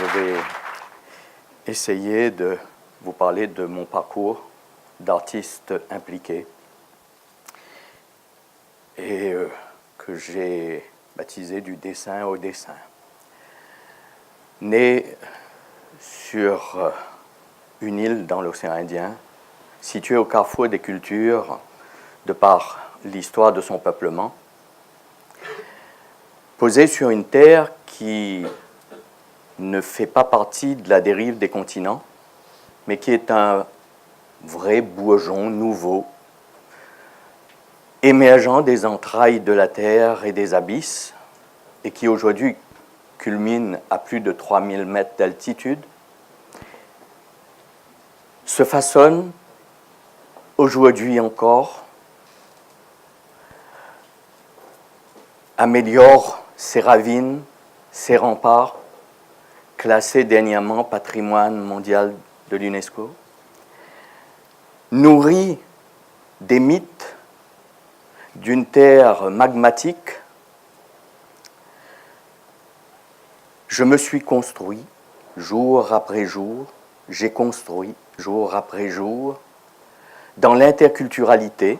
je vais essayer de vous parler de mon parcours d'artiste impliqué et que j'ai baptisé du dessin au dessin. Né sur une île dans l'océan Indien, située au carrefour des cultures, de par l'histoire de son peuplement, posé sur une terre qui ne fait pas partie de la dérive des continents, mais qui est un vrai bourgeon nouveau, émergeant des entrailles de la terre et des abysses, et qui aujourd'hui culmine à plus de 3000 mètres d'altitude, se façonne aujourd'hui encore, améliore ses ravines, ses remparts, classés dernièrement patrimoine mondial de l'UNESCO, nourrit des mythes d'une terre magmatique. Je me suis construit jour après jour, j'ai construit jour après jour, dans l'interculturalité,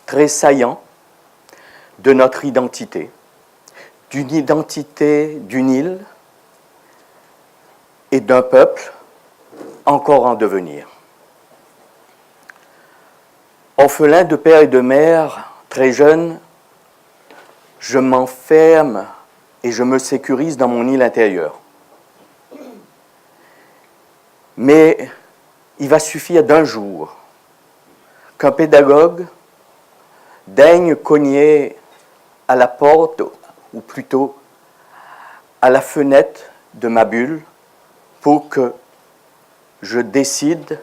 très saillant de notre identité, d'une identité d'une île et d'un peuple encore en devenir. Orphelin de père et de mère, très jeune, je m'enferme et je me sécurise dans mon île intérieure. Mais il va suffire d'un jour qu'un pédagogue daigne cogner à la porte, ou plutôt à la fenêtre de ma bulle, pour que je décide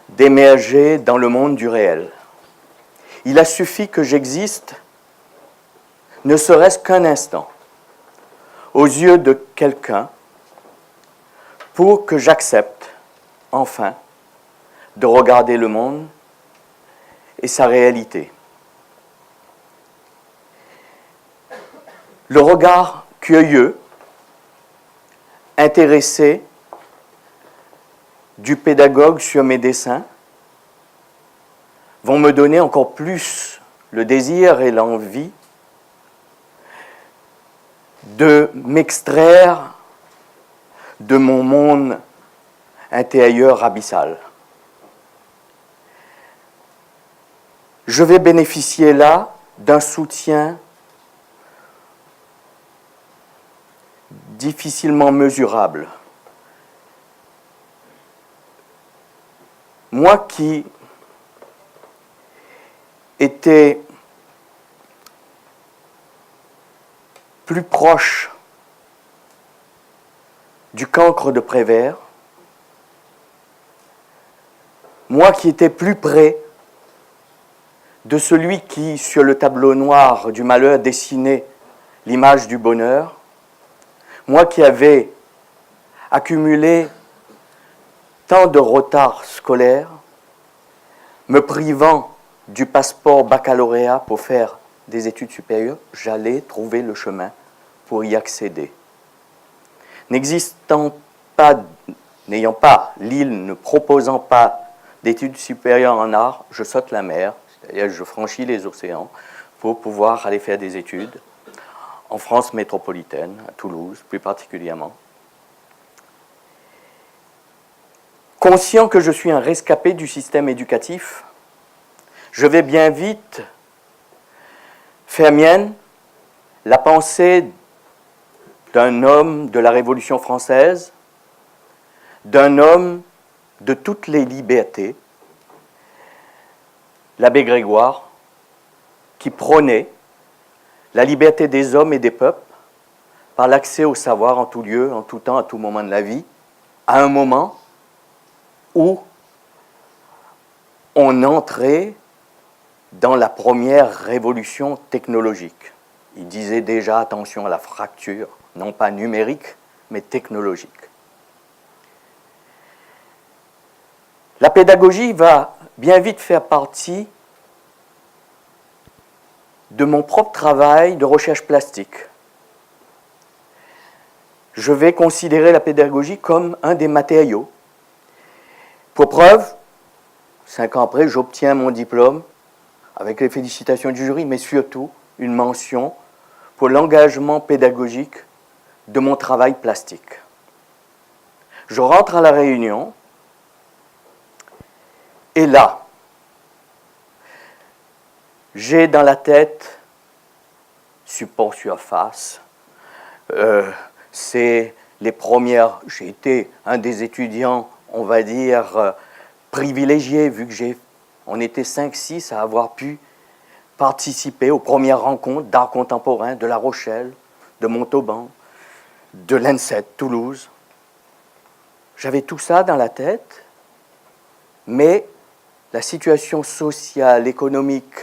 d'émerger dans le monde du réel. Il a suffi que j'existe, ne serait-ce qu'un instant, aux yeux de quelqu'un, pour que j'accepte, enfin, de regarder le monde et sa réalité. Le regard curieux, intéressé du pédagogue sur mes dessins vont me donner encore plus le désir et l'envie de m'extraire de mon monde intérieur abyssal. Je vais bénéficier là d'un soutien difficilement mesurable. Moi qui étais plus proche du cancre de Prévert, moi qui étais plus près de celui qui, sur le tableau noir du malheur, dessinait l'image du bonheur, moi qui avais accumulé tant de retard scolaire, me privant du passeport baccalauréat pour faire des études supérieures, j'allais trouver le chemin pour y accéder. N'ayant pas l'île, ne proposant pas d'études supérieures en art, je saute la mer, c'est-à-dire je franchis les océans pour pouvoir aller faire des études en France métropolitaine, à Toulouse plus particulièrement. Conscient que je suis un rescapé du système éducatif, je vais bien vite faire mienne la pensée d'un homme de la Révolution française, d'un homme de toutes les libertés, l'abbé Grégoire, qui prônait la liberté des hommes et des peuples par l'accès au savoir en tout lieu, en tout temps, à tout moment de la vie, à un moment où on entrait dans la première révolution technologique. Il disait déjà attention à la fracture, non pas numérique, mais technologique. La pédagogie va bien vite faire partie de mon propre travail de recherche plastique. je vais considérer la pédagogie comme un des matériaux. Pour preuve, 5 ans après, j'obtiens mon diplôme avec les félicitations du jury, mais surtout une mention pour l'engagement pédagogique de mon travail plastique. Je rentre à La Réunion et là, j'ai dans la tête support surface. C'est les premières. J'ai été un des étudiants, on va dire, privilégiés, vu que on était 5-6 à avoir pu participer aux premières rencontres d'art contemporain de La Rochelle, de Montauban, de l'ENSET, Toulouse. J'avais tout ça dans la tête, mais la situation sociale, économique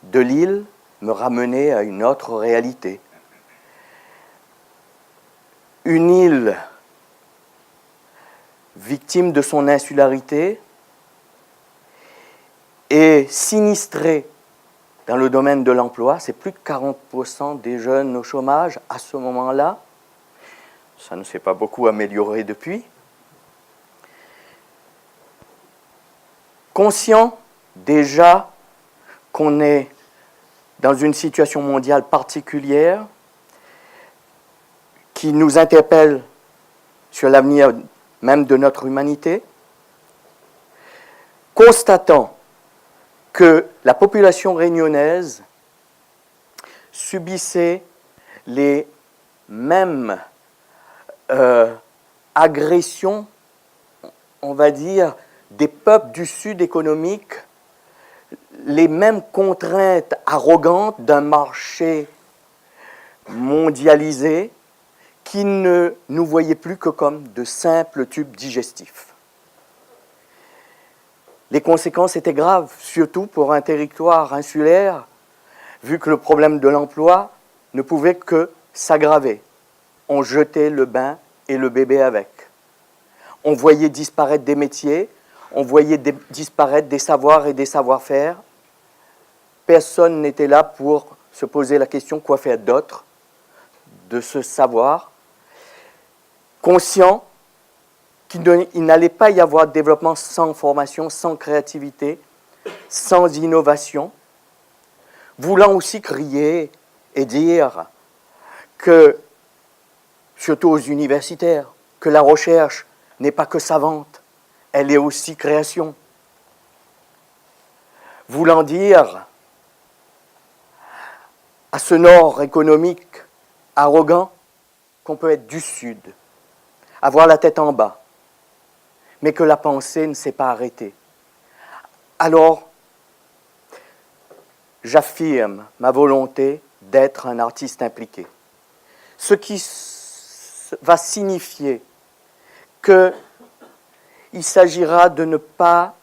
de l'île me ramenait à une autre réalité. Une île victime de son insularité et sinistrée dans le domaine de l'emploi. C'est plus de 40% des jeunes au chômage à ce moment-là. Ça ne s'est pas beaucoup amélioré depuis. Conscient déjà qu'on est dans une situation mondiale particulière qui nous interpelle sur l'avenir même de notre humanité, constatant que la population réunionnaise subissait les mêmes agressions, on va dire, des peuples du Sud économique, les mêmes contraintes arrogantes d'un marché mondialisé qui ne nous voyait plus que comme de simples tubes digestifs. Les conséquences étaient graves, surtout pour un territoire insulaire, vu que le problème de l'emploi ne pouvait que s'aggraver. On jetait le bain et le bébé avec. On voyait disparaître des métiers, on voyait disparaître des savoirs et des savoir-faire. Personne n'était là pour se poser la question quoi faire d'autre de ce savoir, conscient qu'il n'allait pas y avoir de développement sans formation, sans créativité, sans innovation, voulant aussi crier et dire que, surtout aux universitaires, que la recherche n'est pas que savante, elle est aussi création. Voulant dire à ce nord économique arrogant qu'on peut être du Sud, avoir la tête en bas, mais que la pensée ne s'est pas arrêtée. Alors, j'affirme ma volonté d'être un artiste impliqué. Ce qui va signifier qu'il s'agira de ne pas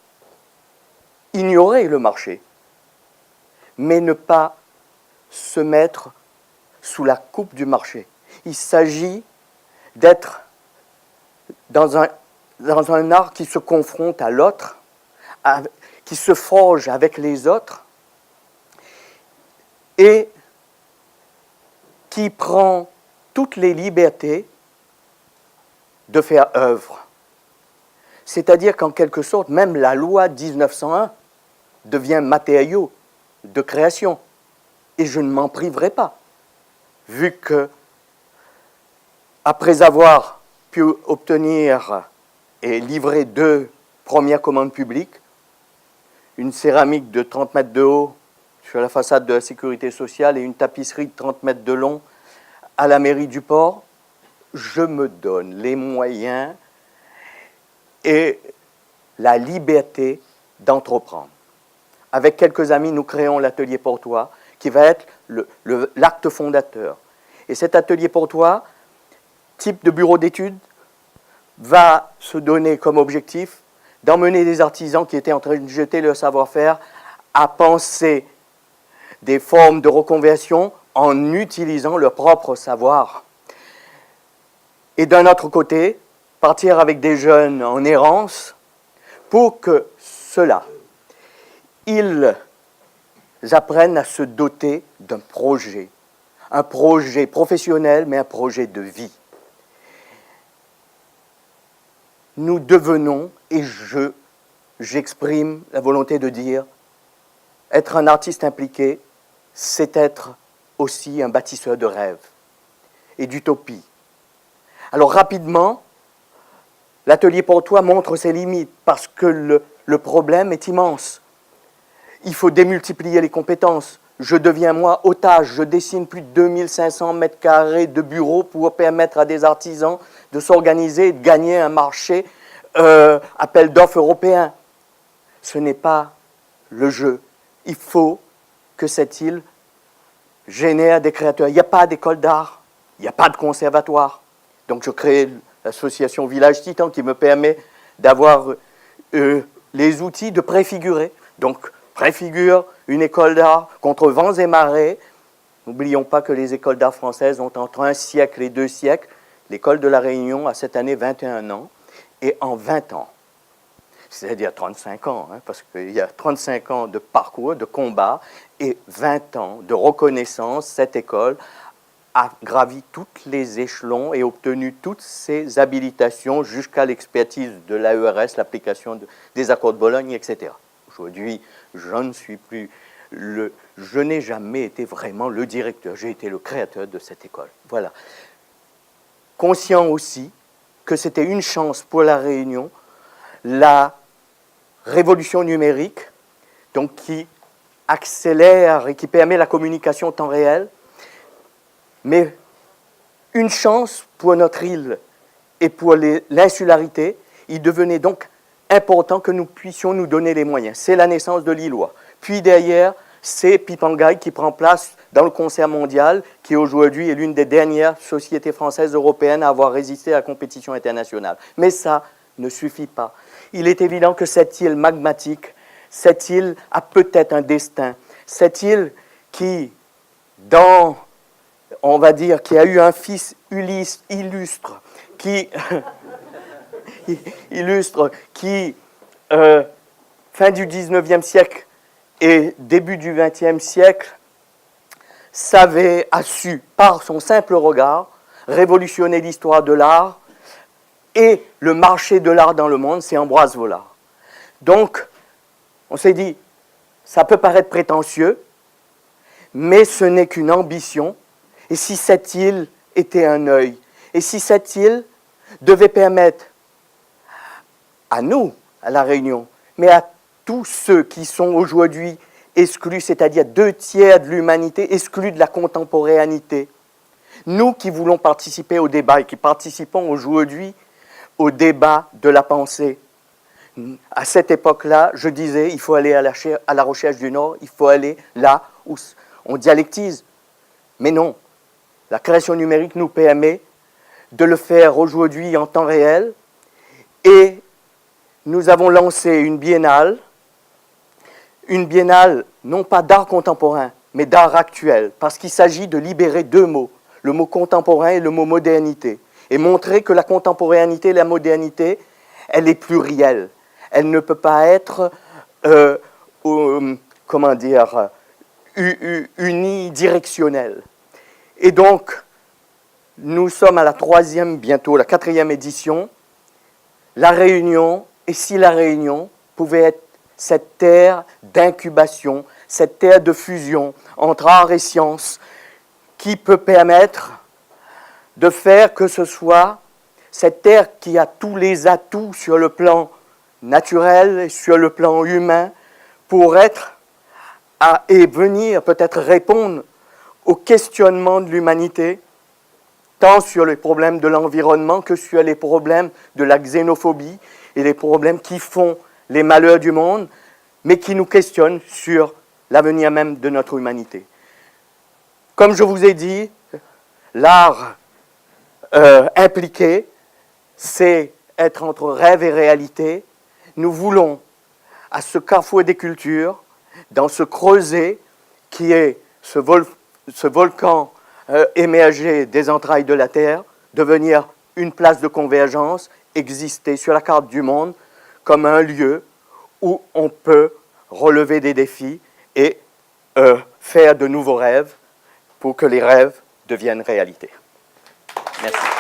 ignorer le marché, mais ne pas se mettre sous la coupe du marché. Il s'agit d'être dans un art qui se confronte à l'autre, qui se forge avec les autres et qui prend toutes les libertés de faire œuvre. C'est-à-dire qu'en quelque sorte, même la loi 1901 devient matériau de création. Et je ne m'en priverai pas, vu que, après avoir pu obtenir et livrer 2 premières commandes publiques, une céramique de 30 mètres de haut sur la façade de la sécurité sociale et une tapisserie de 30 mètres de long à la mairie du port, je me donne les moyens et la liberté d'entreprendre. Avec quelques amis, nous créons l'atelier Portois, qui va être l'acte fondateur. Et cet atelier Portois, type de bureau d'études, va se donner comme objectif d'emmener des artisans qui étaient en train de jeter leur savoir-faire à penser des formes de reconversion en utilisant leur propre savoir. Et d'un autre côté, partir avec des jeunes en errance pour que ceux-là, ils apprennent à se doter d'un projet un projet professionnel, mais un projet de vie. Nous devenons, et j'exprime la volonté de dire, être un artiste impliqué, c'est être aussi un bâtisseur de rêves et d'utopie. Alors rapidement, l'atelier pour toi montre ses limites parce que le problème est immense. Il faut démultiplier les compétences. Je deviens moi otage, je dessine plus de 2500 mètres carrés de bureaux pour permettre à des artisans de s'organiser et de gagner un marché appel d'offres européen. Ce n'est pas le jeu. Il faut que cette île génère des créateurs. Il n'y a pas d'école d'art, il n'y a pas de conservatoire. Donc je crée l'association Village Titan qui me permet d'avoir les outils de préfigurer. Donc préfigure une école d'art contre vents et marées. N'oublions pas que les écoles d'art françaises ont entre un siècle et 2 siècles. L'école de la Réunion a cette année 21 ans. Et en 20 ans, c'est-à-dire 35 ans, hein, parce qu'il y a 35 ans de parcours, de combat, et 20 ans de reconnaissance, cette école a gravi tous les échelons et obtenu toutes ses habilitations jusqu'à l'expertise de l'AERS, l'application des accords de Bologne, etc. Aujourd'hui, je n'ai jamais été vraiment le directeur, j'ai été le créateur de cette école. Voilà. Conscient aussi que c'était une chance pour la Réunion, la révolution numérique, donc qui accélère et qui permet la communication en temps réel, mais une chance pour notre île et pour l'insularité. Il devenait donc important que nous puissions nous donner les moyens. C'est la naissance de l'îlois. Puis derrière, c'est Pipangaï qui prend place dans le concert mondial, qui aujourd'hui est l'une des dernières sociétés françaises européennes à avoir résisté à la compétition internationale. Mais ça ne suffit pas. Il est évident que cette île magmatique, cette île a peut-être un destin. Cette île qui, on va dire, qui a eu un fils illustre, qui, fin du 19e siècle et début du 20e siècle, a su, par son simple regard, révolutionner l'histoire de l'art et le marché de l'art dans le monde, c'est Ambroise Vollard. Donc, on s'est dit, ça peut paraître prétentieux, mais ce n'est qu'une ambition. Et si cette île était un œil, et si cette île devait permettre à nous, à La Réunion, mais à tous ceux qui sont aujourd'hui exclus, c'est-à-dire 2/3 de l'humanité, exclus de la contemporanéité. Nous qui voulons participer au débat et qui participons aujourd'hui au débat de la pensée. À cette époque-là, je disais, il faut aller à la recherche du Nord, il faut aller là où on dialectise. Mais non, la création numérique nous permet de le faire aujourd'hui en temps réel. Et nous avons lancé une biennale non pas d'art contemporain, mais d'art actuel, parce qu'il s'agit de libérer 2 mots, le mot contemporain et le mot modernité, et montrer que la contemporanéité et la modernité, elle est plurielle. Elle ne peut pas être, unidirectionnelle. Et donc, nous sommes à la 3e, bientôt la 4e édition. La Réunion, et si la Réunion pouvait être cette terre d'incubation, cette terre de fusion entre art et science, qui peut permettre de faire que ce soit cette terre qui a tous les atouts sur le plan naturel et sur le plan humain pour être et venir peut-être répondre aux questionnements de l'humanité, tant sur les problèmes de l'environnement que sur les problèmes de la xénophobie et les problèmes qui font les malheurs du monde, mais qui nous questionnent sur l'avenir même de notre humanité. Comme je vous ai dit, l'art impliqué, c'est être entre rêve et réalité. Nous voulons, à ce carrefour des cultures, dans ce creuset qui est ce volcan émergé des entrailles de la Terre, devenir une place de convergence, exister sur la carte du monde comme un lieu où on peut relever des défis et faire de nouveaux rêves pour que les rêves devienne réalité. Merci.